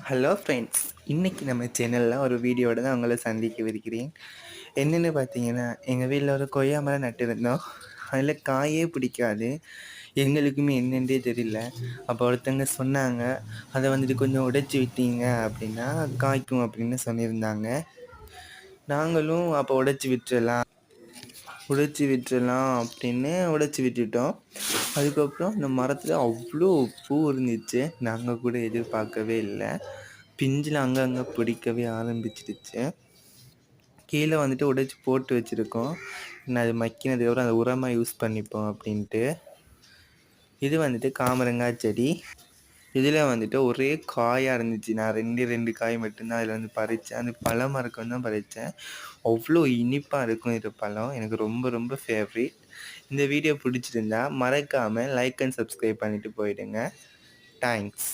Hello friends, இன்றைக்கி நம்ம சேனலில் ஒரு வீடியோட தான் உங்களை சந்திக்கவிருக்கிறேன். என்னென்னு பார்த்தீங்கன்னா, எங்கள் வீட்டில் ஒரு கொய்யா மரம் நட்டிருந்தோம். அதில் காயே பிடிக்காது. எங்களுக்குமே என்னென்றே தெரியல. அப்போ ஒருத்தங்க சொன்னாங்க, அதை வந்துட்டு கொஞ்சம் உடைச்சி விட்டீங்க அப்படின்னா காய்க்கும் அப்படின்னு சொல்லியிருந்தாங்க. நாங்களும் அப்போ உடைச்சி விட்டுறலாம் அப்படின்னு உடைச்சி விட்டுட்டோம். அதுக்கப்புறம் அந்த மரத்தில் அவ்வளோ பூ இருந்துச்சு. நாங்கள் கூட எதிர்பார்க்கவே இல்லை. பிஞ்சில் அங்கங்கே பிடிக்கவே ஆரம்பிச்சிடுச்சு. கீழே வந்துட்டு உடைச்சி போட்டு வச்சுருக்கோம். நான் அது மக்கினதுக்கப்புறம் அதை உரமாக யூஸ் பண்ணிப்போம் அப்படின்ட்டு. இது வந்துட்டு காமரங்காய் செடி. இதில் வந்துட்டு ஒரே காயாக இருந்துச்சு. நான் ரெண்டு காய் மட்டும்தான் அதில் வந்து பறித்தேன். அந்த பழம் மரக்கம் தான் பறித்தேன். அவ்வளோ இனிப்பாக இருக்கும் இது பழம். எனக்கு ரொம்ப ரொம்ப ஃபேவரேட். இந்த வீடியோ பிடிச்சிருந்தா மறக்காமல் லைக் அண்ட் சப்ஸ்கிரைப் பண்ணிவிட்டு போயிடுங்க. தேங்க்ஸ்.